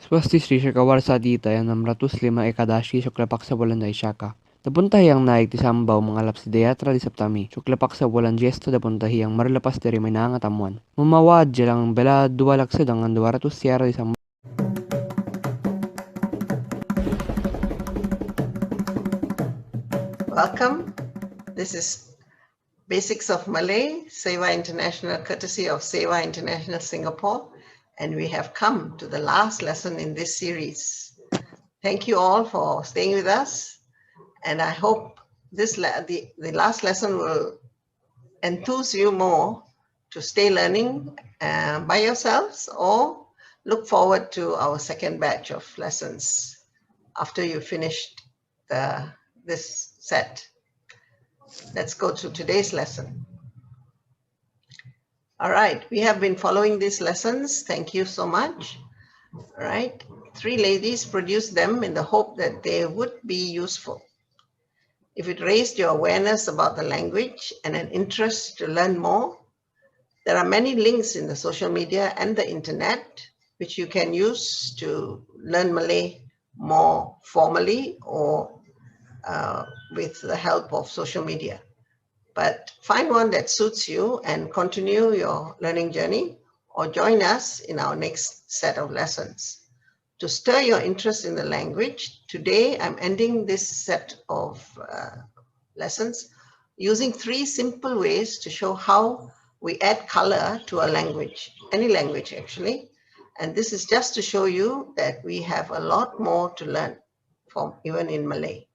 Swastisri Shakawarsadita Yanamratus Lima Ekadashi Shuklapaksa Bulan Daishaka. Dapuntahiyang naik tisambaw mga lapsideyatra di saptami. Shuklapaksa bulan gesto dapuntahiyang marlapas dari may tamuan. Mamawad jalang bela dua laksadang ang 200 siyara di sam. Welcome. This is Basics of Malay, Seva International, courtesy of Seva International Singapore. And we have come to the last lesson in this series. Thank you all for staying with us. And I hope the last lesson will enthuse you more to stay learning by yourselves or look forward to our second batch of lessons after you finished this set. Let's go to today's lesson. All right, we have been following these lessons. Thank you so much. All right, 3 ladies produced them in the hope that they would be useful. If it raised your awareness about the language and an interest to learn more, there are many links in the social media and the internet which you can use to learn Malay more formally or with the help of social media. But find one that suits you and continue your learning journey, or join us in our next set of lessons. To stir your interest in the language, today I'm ending this set of lessons using 3 simple ways to show how we add color to a language, any language actually. And this is just to show you that we have a lot more to learn from even in Malay.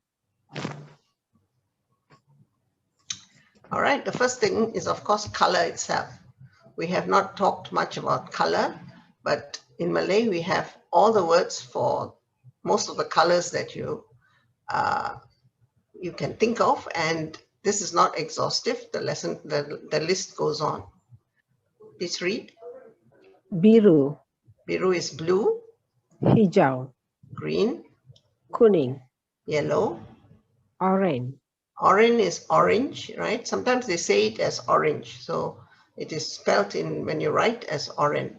All right, the first thing is, of course, color itself. We have not talked much about color, but in Malay, we have all the words for most of the colors that you can think of, and this is not exhaustive. The list goes on. Please read. Biru. Biru is blue. Hijau. Green. Kuning. Yellow. Orange. Orange is orange, right? Sometimes they say it as orange. So it is spelled in when you write as orange.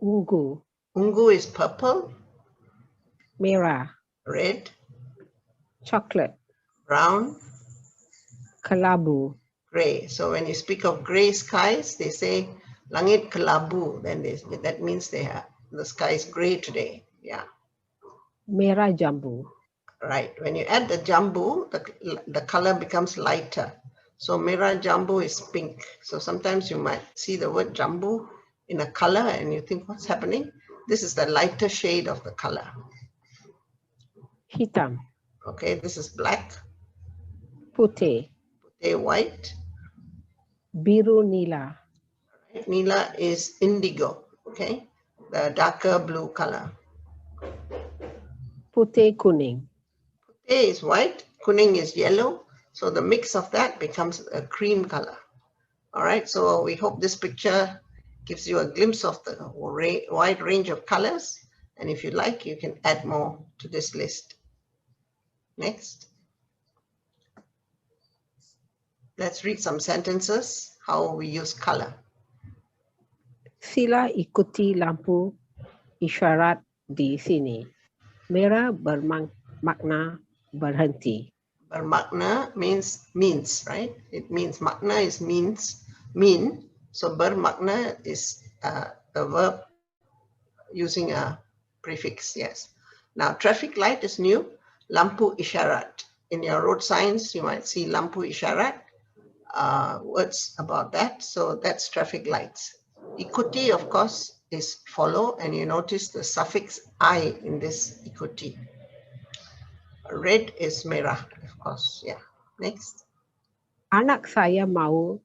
Ungu. Ungu is purple. Merah. Red. Chocolate. Brown. Kelabu. Gray. So when you speak of gray skies, they say langit kelabu. Then that means the sky is gray today. Yeah. Merah jambu. Right. When you add the jambu, the color becomes lighter. So merah jambu is pink. So sometimes you might see the word jambu in a color and you think, what's happening? This is the lighter shade of the color. Hitam. Okay, this is black. Putih. Putih, white. Biru nila. Right. Nila is indigo. Okay, the darker blue color. Putih kuning. Putih is white. Kuning is yellow. So the mix of that becomes a cream color. All right, so we hope this picture gives you a glimpse of the wide range of colors. And if you like, you can add more to this list. Next. Let's read some sentences, how we use color. Sila ikuti lampu isyarat di sini. Merah bermakna berhenti. Bermakna means, right? It means, makna is mean. So bermakna is a verb using a prefix, yes. Now traffic light is new, lampu isyarat. In your road signs, you might see lampu isyarat, words about that. So that's traffic lights. Ikuti, of course, is follow, and you notice the suffix I in this ikuti. Red is merah, of course, yeah. Next. Anak saya mau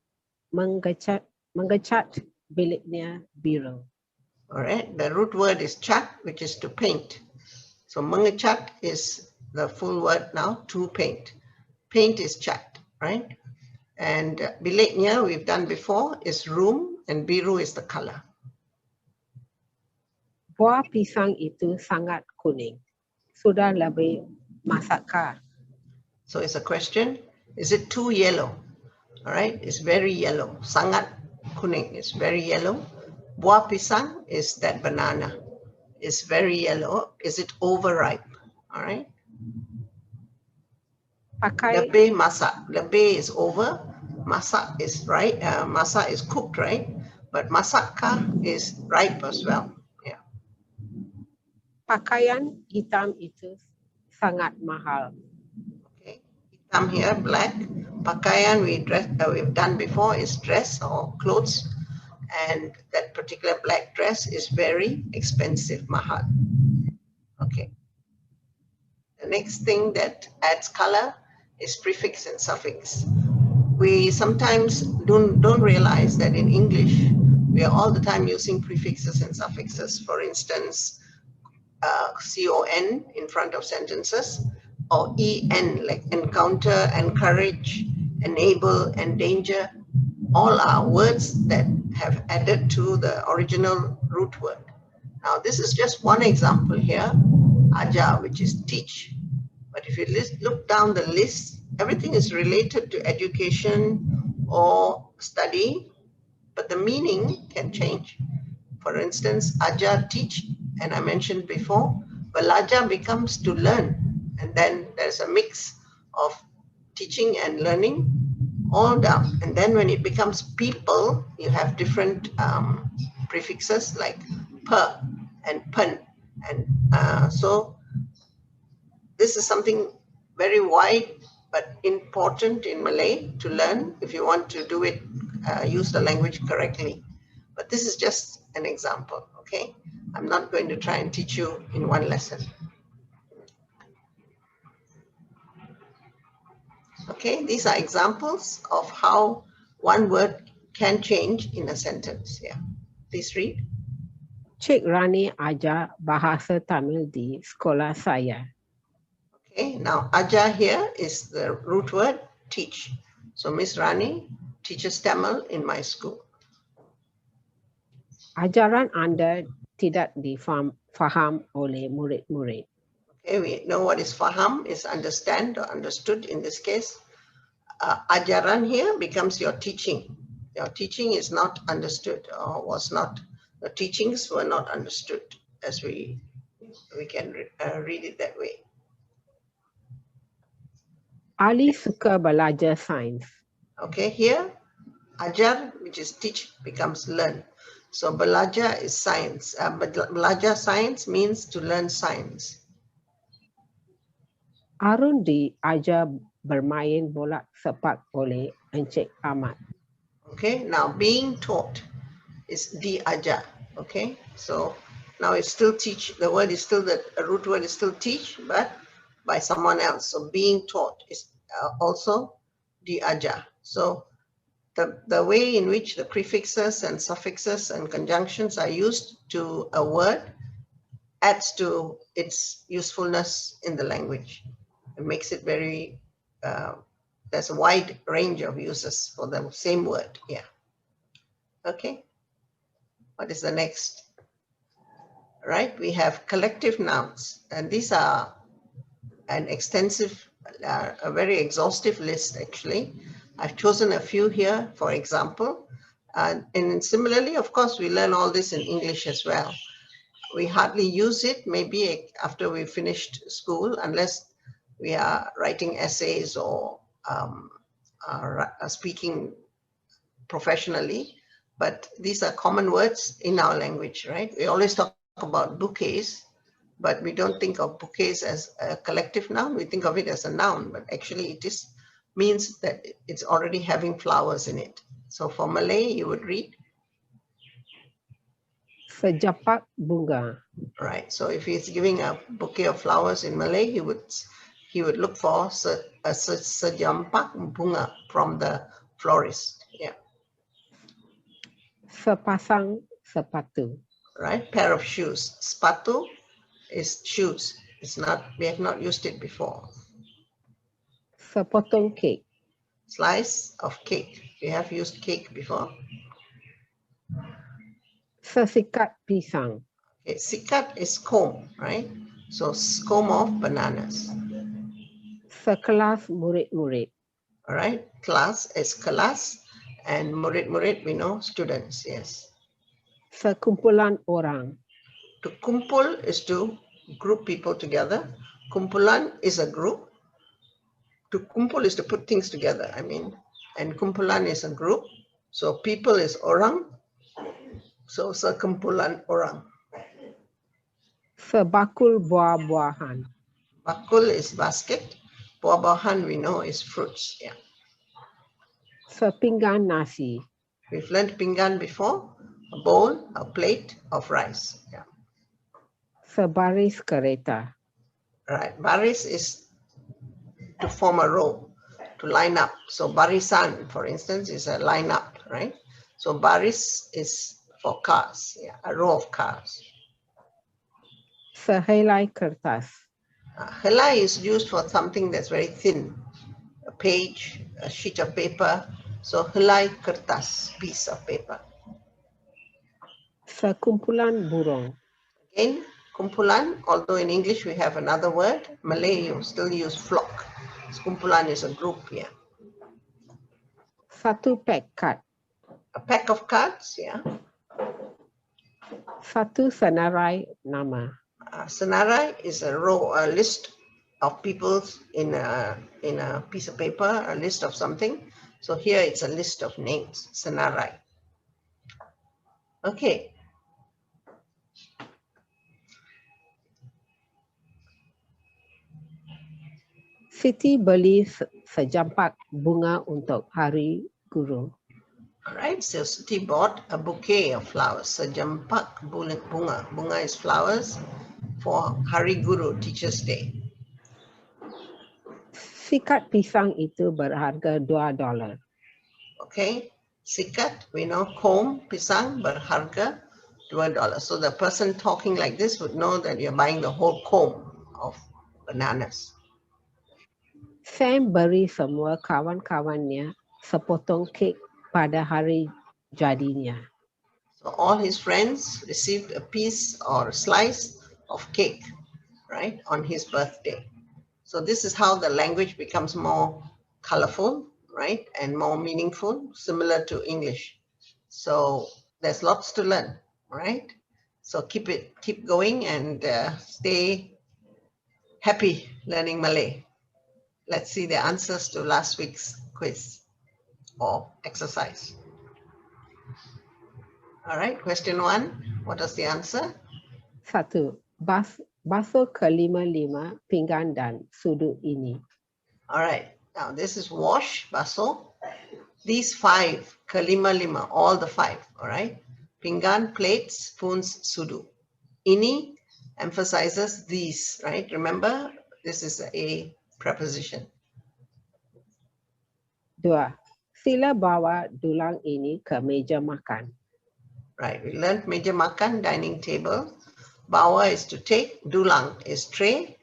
mengecat biliknya biru. All right, the root word is cat, which is to paint. So mengecat is the full word now, to paint. Paint is cat, right? And biliknya, we've done before, is room, and biru is the color. Buah pisang itu sangat kuning. Sudah lebih masakkah? So it's a question, is it too yellow? All right, it's very yellow. Sangat kuning is very yellow. Buah pisang is that banana. is very yellow. Is it overripe? All right. Pakai Lebih masak. Lebih is over. Masak is right. Masak is cooked, right? But masakkah is ripe as well. Yeah. pakaian hitam itu sangat mahal. Okay. Hitam here, black. Pakaian we've done before is dress or clothes. And that particular black dress is very expensive, mahal. Okay. The next thing that adds color is prefix and suffix. We sometimes don't realize that in English, we are all the time using prefixes and suffixes. For instance, con in front of sentences, or en, like encounter, encourage, enable, endanger. All are words that have added to the original root word. Now, this is just one example here, ajar, which is teach. But if you look down the list, everything is related to education or study, but the meaning can change. For instance, ajar, teach, and I mentioned before, belajar becomes to learn. And then there's a mix of teaching and learning all down. And then when it becomes people, you have different prefixes like per and pen. And so this is something very wide but important in Malay to learn if you want to do it, use the language correctly. But this is just an example, okay? I'm not going to try and teach you in one lesson. Okay, these are examples of how one word can change in a sentence. Yeah, please read. Cik Rani ajar bahasa Tamil di sekolah saya. Okay, now ajar here is the root word teach. So Miss Rani teaches Tamil in my school. Ajaran anda tidak difaham oleh murid-murid. Okay, we know what is faham, is understand or understood in this case. Ajaran here becomes your teaching. Your teaching is not understood or was not, the teachings were not understood, as we can read it that way. Ali suka belajar sains. Okay, here, ajar, which is teach, becomes learn. So belajar is science. Belajar science means to learn science. Arun diajar bermain bola sepak oleh Encik Ahmad. Okay, now being taught is diajar. Okay, so now it's still teach. The word is still, the root word is still teach, but by someone else. So being taught is also diajar. So the way in which the prefixes and suffixes and conjunctions are used to a word adds to its usefulness in the language. It makes it very, there's a wide range of uses for the same word. Yeah. Okay. What is the next? Right, we have collective nouns, and these are an extensive, a very exhaustive list actually. I've chosen a few here, for example. And similarly, of course, we learn all this in English as well. We hardly use it, maybe after we finished school, unless we are writing essays or are speaking professionally. But these are common words in our language, right? We always talk about bouquets, but we don't think of bouquets as a collective noun. We think of it as a noun, but actually it means that it's already having flowers in it. So for Malay, you would read Sejapak bunga. Right. So if he's giving a bouquet of flowers in Malay, he would look for a sejampak bunga from the florist. Yeah. Sepasang sepatu. Right. Pair of shoes. Sepatu is shoes. It's not. We have not used it before. Sepotong kek. Slice of cake. We have used cake before. Sesikat pisang. Okay. Sikat is comb, right? So comb of bananas. Sekelas murid-murid. All right. Class is kelas, and murid we know students. Yes. Sekumpulan orang. To kumpul is to group people together. Kumpulan is a group. To kumpul is to put things together, and kumpulan is a group. So people is orang. So sekumpulan orang. Sebakul buah-buahan. Bakul is basket. Buah-buahan we know is fruits. Yeah. Sepinggan nasi. We've learned pinggan before. A bowl, a plate of rice. Yeah. Sebaris kereta. Right. Baris is to form a row, to line up. So barisan, for instance, is a line up, right? So baris is for cars, yeah, a row of cars. Sehelai kertas. Helai is used for something that's very thin, a page, a sheet of paper. So helai kertas, piece of paper. Sekumpulan burung. Again, kumpulan, although in English we have another word, Malay you still use flock. Kumpulan is a group here. Satu pack kad. A pack of cards, yeah. Satu senarai nama. Senarai is a row, a list of people in a piece of paper, a list of something. So here it's a list of names, senarai. Okay. Siti beli sejampak bunga untuk Hari Guru. All right. So Siti bought a bouquet of flowers. Sejampak bunga. Bunga is flowers for Hari Guru, Teacher's Day. Sikat pisang itu berharga $2. Okay. Sikat, we know, comb, pisang, berharga $2. So the person talking like this would know that you're buying the whole comb of bananas. Sam beri semua kawan-kawannya sepotong kek pada hari jadinya. So all his friends received a piece or a slice of cake, right, on his birthday. So this is how the language becomes more colorful, right, and more meaningful, similar to English. So there's lots to learn, right? So keep going and stay happy learning Malay. Let's see the answers to last week's quiz or exercise. All right, question 1. What was the answer? 1. Basuh kelima-lima pinggan dan sudut ini. All right, now this is wash, baso. These 5, kelima-lima, all the 5, all right? Pinggan, plates, spoons, sudu. Ini emphasizes these, right? Remember, this is a preposition. 2. Sila bawa dulang ini ke meja makan. Right, we learned meja makan, dining table. Bawa is to take, dulang is tray.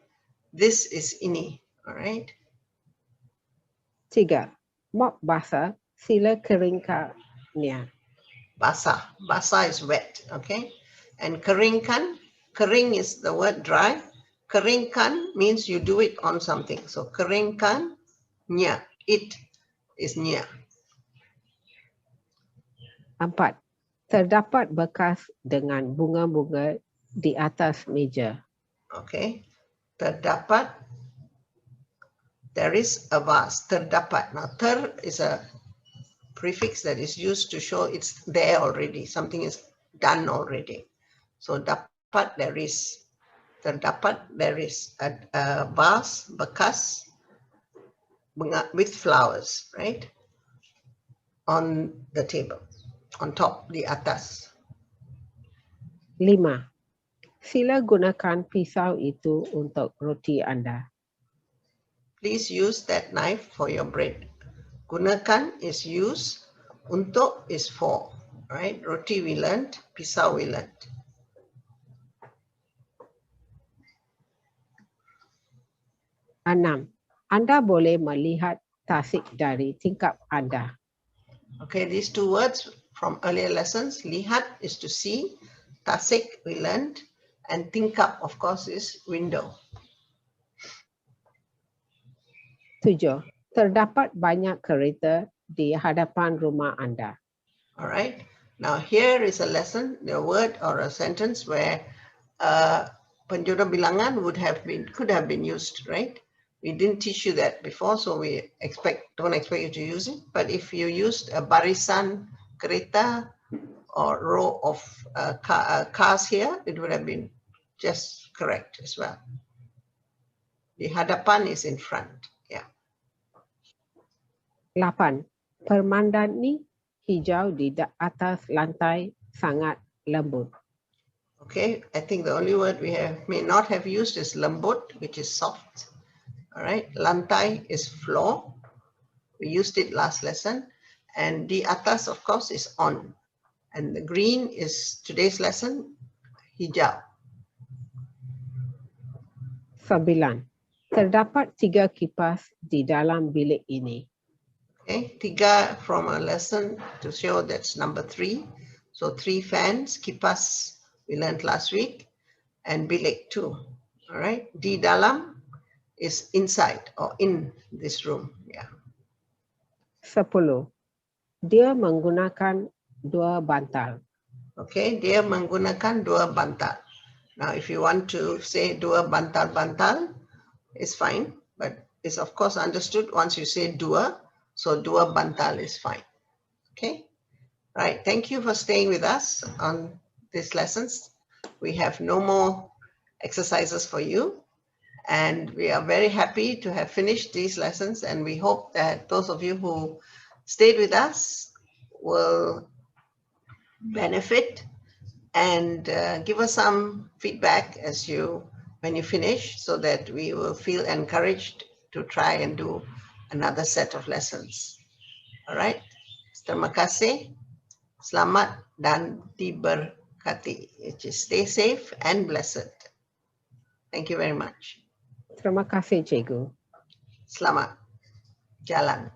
This is ini, all right? 3. Mop basah, sila keringkannya. Basah, basah is wet, okay? And keringkan, kering is the word dry. Keringkan means you do it on something. So keringkan, nya, it is nya. 4. Terdapat bekas dengan bunga-bunga di atas meja. Okay, terdapat, there is a vase, terdapat. Now ter is a prefix that is used to show it's there already, something is done already. So dapat, there is. Terdapat, there is a vase, bekas, with flowers, right? On the table, on top, di atas. 5. Sila gunakan pisau itu untuk roti anda. Please use that knife for your bread. Gunakan is use, untuk is for, right? Roti we learned, pisau we learned. 6. Anda boleh melihat tasik dari tingkap anda. Okay, these 2 words from earlier lessons. Lihat is to see, tasik we learned, and tingkap, of course, is window. 7. Terdapat banyak kereta di hadapan rumah anda. All right. Now here is a lesson, a word or a sentence where penjodoh bilangan could have been used, right? We didn't teach you that before, so we don't expect you to use it. But if you used a barisan kereta or row of cars here, it would have been just correct as well. Di hadapan is in front. Yeah. 8. Permandani hijau di atas lantai sangat lembut. Okay, I think the only word we may not have used is lembut, which is soft. All right, lantai is floor. We used it last lesson. And di atas, of course, is on. And the green is today's lesson, hijau. 9. Terdapat 3 kipas di dalam bilik ini. Okay, tiga from a lesson to show that's number 3. So 3 fans, kipas we learned last week, and bilik 2. All right, di dalam is inside or in this room. Yeah. 10. Dia menggunakan 2 bantal. Okay, dia menggunakan 2 bantal. Now, if you want to say 2 bantal-bantal, it's fine, but it's of course understood once you say 2, so 2 bantal is fine. Okay, right. Thank you for staying with us on these lessons. We have no more exercises for you, and we are very happy to have finished these lessons, and we hope that those of you who stayed with us will benefit and give us some feedback when you finish, so that we will feel encouraged to try and do another set of lessons. All right. Terima kasih. Selamat dan diberkati. Stay safe and blessed. Thank you very much. Terima kasih, Cikgu. Selamat jalan.